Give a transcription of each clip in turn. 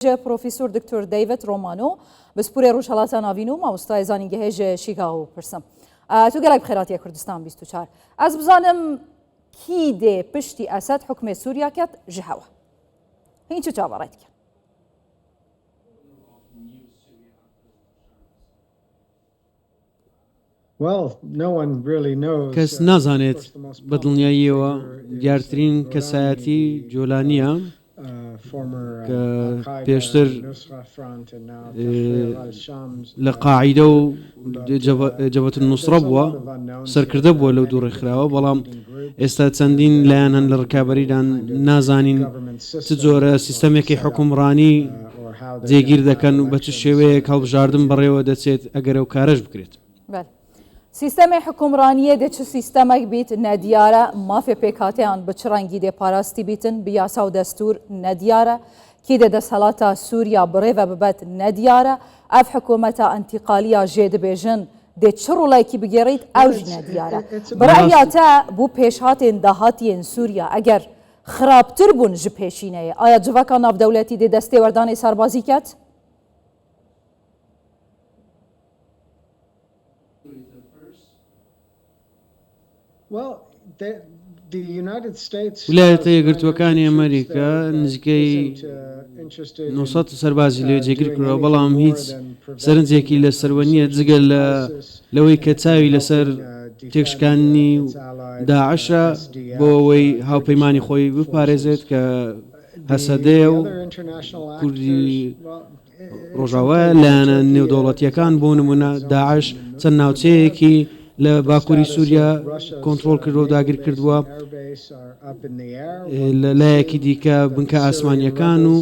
پروفیسور دکتۆر دەیڤد ڕۆمانۆ بەسپوورێ ڕۆژهەڵاتە ناوین و مامۆستای زانینگەهێژ شیکاگۆ پرسم. تو گەلک بخێراتی کوردستان 24 ئەس بزانم کی دێ پشتی ئەسەد حکومێ سووریاکەت ji hewa. هین چ چاوەڕێت کرد؟ کەس نازانێت بەدڵنیاییەوە دیارترین کەسایەتی جۆلانیە کە پێشتر لە قاعیدە و جەبهەت النوسرە بووە سەرکردە بووە لەو دوو ڕێکخراوە، بەڵام ئێستا چەندین لایەن هەن لە ڕکابەریدان نازانین چ جۆرە سیستەمێکی حکومڕانی جێگیر دەکەن و بە چ شێوەیەک هەڵبژاردن بەڕێوە دەچێت ئەگەر ئەو کارەش بکرێت. سیستەمی حکومڕانیە دێ چ سیستەمێک بیت نەدیارە مافێ پێکاتیان بە چ ڕەنگی دێ پاراستی بیتن بە یاسا و دەستور نەدیارە کی دێ دەسەڵاتە سووریا بڕێڤە ببەت نەدیارە ئەف حکوومەتە ئەنتیقالیە ژێ دەبێژن دێ چ ڕوڵایکی بگێڕیت ئەوژ نەدیارە بڕایاتە بوو پێشهاتێن داهاتیên سووریا ئەگەر خراپتر بوون ji پێشینەیە ئایا civaka navdewletî dê destê werdanê serbazî ket؟ ویلایەتە یەکگرتووەکانی ئەمریکا نزیکەی 900 سەربازی لێ جێگر کردەوە، بەڵام هیچ سەرنجێکی لە سەروە نییە جگە لەوەی کە چاوی لەسەر تێکشکانی داعشە بۆ ئەوەی هاوپەیمانی خۆی بپارێزێت کە هەسەدەیە و کوردی ڕۆژاوایە لایەنە نێودەوڵەتیەکان بۆ نمونە داعش چەند ناوچەیەکی لە باکووری سووریا کۆنتترۆل کردەوە و داگیر کردووە، لە لایەکی دیکە بنکە ئاسمانیەکان و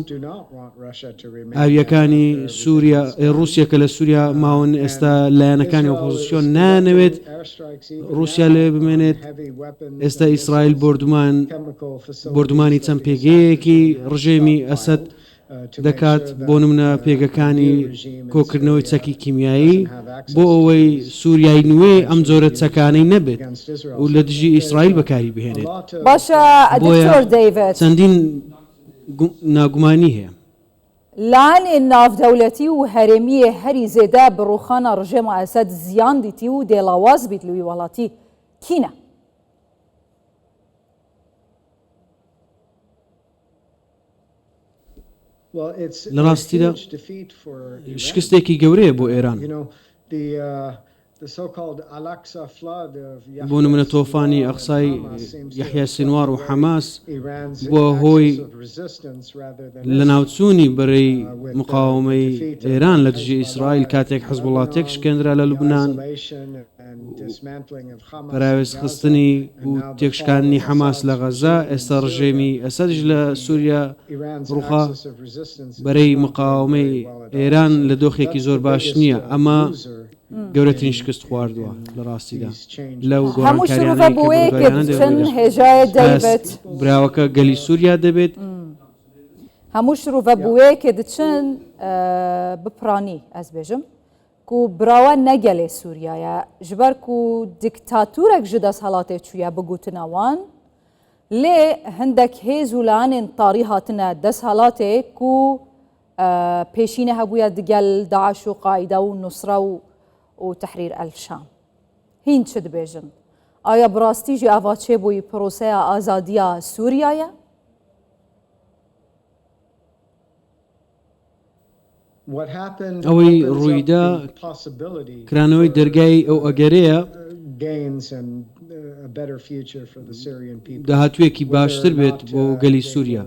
ئاویەکانی سووریا رووسیا کە لە سووریا ماون ئێستا لایەنەکانی ئۆپۆزیسیۆن نانەوێت رووسیا لێ بمێنێت. ئێستا ئیسرائیل بردومانی چەند پێگەیەکی ڕژێمی ئەسەد دەکات بۆ نمونە پێگەکانی کۆکردنەوەی چەکی کیمیایی بۆ ئەوەی سووریای نوێ ئەم جۆرە چەکانەی نەبێت و لە دژی ئیسرائیل بەکاری بهێنێت. باشە دکتۆر دەیڤد چەندین ناگومانی هەیە لاانێ ناودەولەتی و هەرێمیە هەری زێدە بڕوخانە ڕژێمە ئەسەد زیان دیتی و دێڵاواز بیت لەوی وڵاتی کینە؟ لە ڕاستیدا شکستێکی گەورەیە بۆ ئێران. بۆ نمونە تۆفانی ئەقسای یەحیا سینوار و حەماس بووە هۆی لە ناوچوونی بەرەی مقاومەی ئێران لە دژی ئیسرائیل کاتێک حەزبوڵاتێک شکێنرا لە لوبنان، پراوێز خستنی و تێکشکانی حەماس لە غەزا، ئێستا ڕژێمی ئەسەدش لە سووریا ڕووخا بەرەی مقاومەی ئێران لە دۆخێکی زۆر باش نییە. ئەمە گەورەترین شکست خواردووە لە ڕاستیدا لەو گۆڕانکاریانەی براوەکە گەلی سووریا دەبێت. هەموو شروڤە بووەیە کە دچن بپڕانی ئەس بێژم و براوە نەگەلێ سووریایە ji ber ku dîktatûrek ji dest helatê çûye bigotinawan lê hindek hêz û laanên tarî hatine dest helatê ku pêşîne hebûye digel Daeş û Qaîde û Nusra û Tehrîr el-Şam. Hîn çi dibêjin? Aya bi rastî jî eva çêbûyî proseya azadiya Sûriyayê? ئەوەی ڕوویدا کرانەوەی دەرگای ئەو ئەگەرەیە داهاتوویەکی باشتر بێت بۆ گەلی سووریا.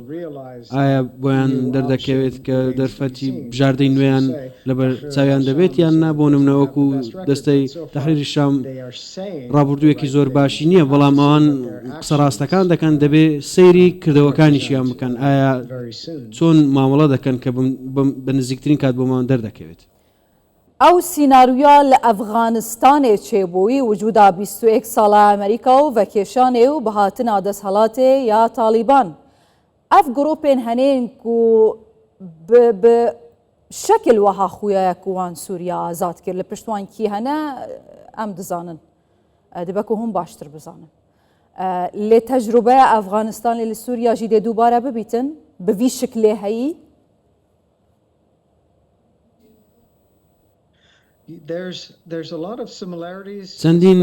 ئایا بۆیان دەردەکەوێت کە دەرفەتی بژاردەی نوێیان لەبەر چاویان دەبێت یان نا؟ بۆ نمونەوەکو دەستەی تەحریری شام ڕابردوویەکی زۆر باشی نییە، بەڵام ئەوان قسە ڕاستەکان دەکەن دەبێ سەیری کردەوەکانیشیان بکەن. ئایا چۆن مامەڵە دەکەن کە بە نزیکترین کات بۆمان دەردەکەوێت؟ ئەو سینارویا لە ئەفغانستانê çêbûyî wicûda 21 sala Amerîka û vekêşanê û bihatina desthilatê ya Talîban. Ev gropên henên ku bi şekil wiha xuyaya ku wan Sûriya azad kir li pişt wan kî hene em dizanin. Dibe ku hûn baştir bizanin. Lê tecrübeya Efganistanê li Sûriya jî dê dubare bibîtin bi vî şiklê heyî؟ چەندین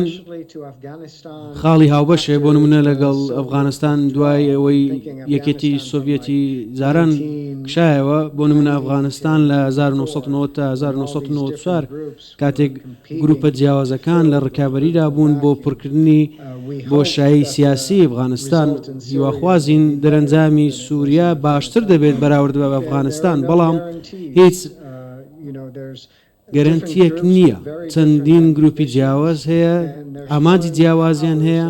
خاڵی هاوبەشێ بۆ نمونە لەگەڵ ئەفغانستان دوای ئەوەی یەکێتی سۆڤێتی جاران کشایەوە بۆ نمونە ئەفغانستان لە 1990 تا 1994 کاتێک گروپە جیاوازەکان لە ڕکابەریدا بوون بۆ پڕکردنی بۆشایی سیاسی ئەفغانستان هیواخوازین دەرەنجامی سووریا باشتر دەبێت بەراورد بە ئەفغانستان بەڵام هیچ گەرنتیەک نییە چەندین گروپی جیاواز هەیە ئامانجی جیاوازیان هەیە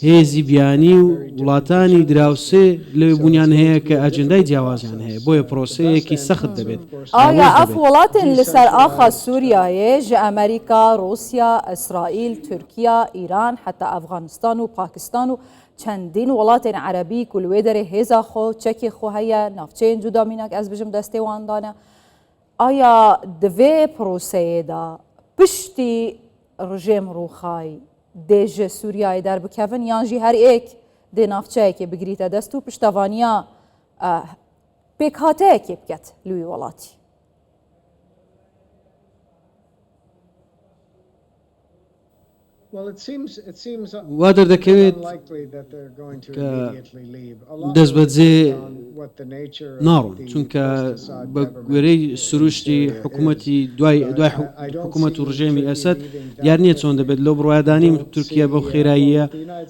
هێزی بیانی و وڵاتانی دراوسێ لەوێ بوونیان هەیە کە ئەجندای جیاوازیان هەیە بۆیە پرۆسەیەکی سەخت دەبێت ئایا ئەف وڵاتن لەسەر ئاخا سووریایە ژە ئەمریکا رووسیا ئیسرائیل تورکیا ئیران حتا ئەفغانستان و پاکستان و چەندین وڵاتên عەرەبی و لێ دەرێ هێزا خۆ چەکی خۆ هەیە ناوچەیەن جودامینەک ئەس بژم دەستێ واندانە ئایا دەوێ پرۆسەیەدا پشتی ڕژێم ڕووخای دێژە سووریای دەربکەون یانژی هەر ئێک دێ ناوچەیەکێ بگریتە دەست و پشتەوانیا پێک هاتەیەکێ بکەت لوی وڵاتی وا دەردەکەوێت کە دەستبەجێ ناڕۆن چونکە بە گوێرەی سروشتی حکوومەتی دوای حکوومەت و ڕژێمی ئەسەد دیار نییە چۆن دەبێت لەو بڕوادانیم تورکیا بەو خێراییە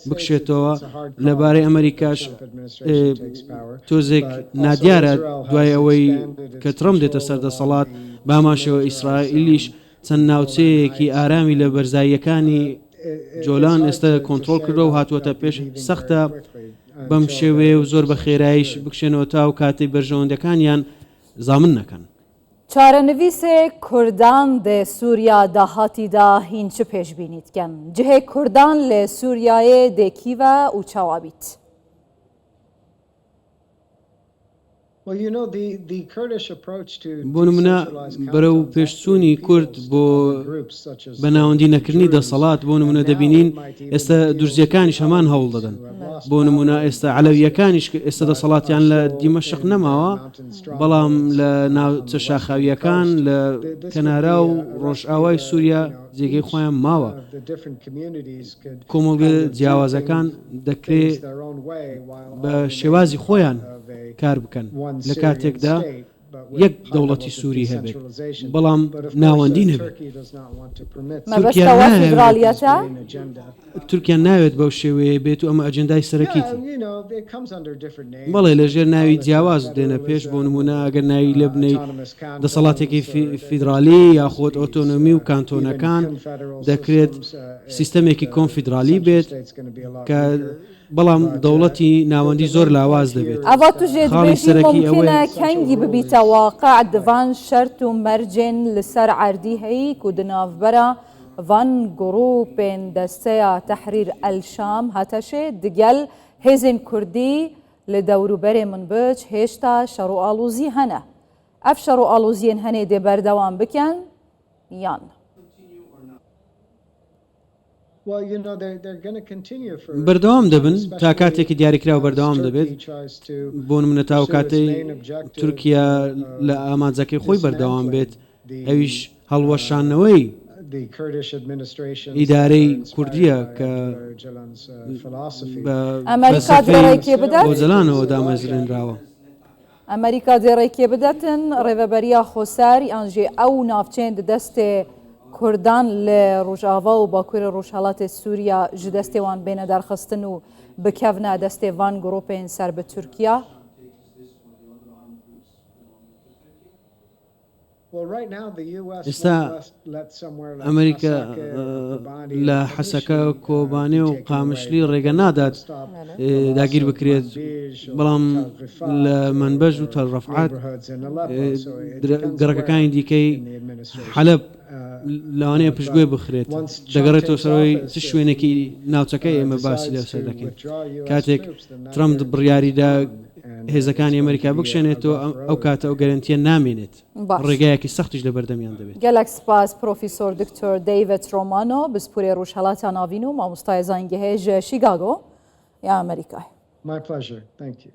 بکشێتەوە لەبارەی ئەمریکاش تۆزێک نادیارە دوای ئەوەی کە ترەم دێتە سەردەسەڵات باماشەوە ئیسرائیلیش چەند ناوچەیەکی ئارامی لە بەرزاییەکانی جۆلان ئێستا کۆنتترۆل کردەوە و هاتووەتە پێش سەختە بەم شێوەیە و زۆر بە خێراییش بکشێنەوە تا و کاتی بەرژەوەندەکانیان زامن نەکەن چارەنویسێ کوردان دێ سووریا داهاتیدا هین چ پێشبینیتکەن جهێ کوردان لێ سووریایê دێکیڤە و چاوابیت بۆ نمونە بەرەو پێشچوونی کورد بۆ بەناوەندی نەکردنی دەسەڵات بۆ نمونە دەبینین ئێستا دورزیەکانیش هەمان هەوڵ دەدەن بۆ نمونە ئێستا عەلەویەکانیش ئێستا دەسەڵاتیان لە دیمەشق نەماوە بەڵام لە ناوچە شاخاویەکان لە کەنارا و ڕۆژئاوای سووریا جێگەی خۆیان ماوە کۆمەڵگە جیاوازەکان دەکرێت بە شێوازی خۆیان کار بکەن لە کاتێکدا یەک دەوڵەتی سووری هەبێت بەڵام ناوەندی نەبێت تورکیا ناوێت بەو شێوەیە بێت و ئەمە ئەجندای سەرەکیت بەڵێ لەژێر ناوی جیاواز دێنە پێش بۆ نمونە ئەگەر ناوی لێ بنەی دەسەڵاتێکی فیدرالی یاخۆت ئۆتۆنۆمی و کانتۆنەکان دەکرێت سیستەمێکی کۆنفیدرالی بێت کە بەڵام دەوڵەتی ناوەندی زۆر لاواز دەبێت ئەوا توژێ ممکنە کەنگی ببیتە واقع دڤان شەرت و مەرجێن لەسەر عەردی هەییک و دناوبەرە ڤان گڕوپێن دەستەیە تەحریر ئەلشام هەتەشێ دگەل هێزên کوردی لە دەوروبەرێ من بچ هێشتا شەڕ و ئاڵوزی هەنە ئەف شەڕ و ئاڵوزیên هەنێ دێ بەردەوام بکەن یان بەردەوام دەبن تا کاتێکی دیاریکراوە بەردەوام دەبێت بۆ نمونە تاو کاتەی تورکیا لە ئامانجەکەی خۆی بەردەوام بێت ئەویش هەڵوەشانەوەی ئیدارەی کوردیە کە ئەمریکا دێڕێکی بدات بۆ جەلانەوە دامەزرێنراوە ئەمریکا دێڕێکی بدەتن ڕێڤەبەریە خۆساری ئەنژێ ئەو ناوچێن دەستێ کوردان لە ڕۆژاوا و باکووری ڕۆژهەڵاتی سووریا ji destê wan bêne derxistin û bikevne destê van gropên ser bi Tirkiya ئێستا ئەمریکا لە حەسەکە کۆبانێ و قامشلی ڕێگە نادات داگیر بکرێت بەڵام لە منبەژ و تەلڕەفعات گەڕەکەەکانی دیکەی حەلەب لەوانەیە پشتگوێ بخرێت دەگەڕێتەوە سەرەوەی چ شوێنێکی ناوچەکەی ئێمە باسی لەسەر دەکەین کاتێک ترەمپ بڕیاریدا هێزەکانی ئەمریکا بکشێنێتەوە ئەو کاتە ئەو گەرنتیە نامێنێت ڕێگایەکی سەختیش لە بەردەمیان دەبێت gelek spas پرۆفیسۆر دکتۆر دەیڤێت ڕۆمانۆ بسپورێ ڕۆژهەڵاتە ناوین و مامۆستای زانگەهەیە ژە شیکاگۆ یا ئەمریکای. My pleasure. Thank you.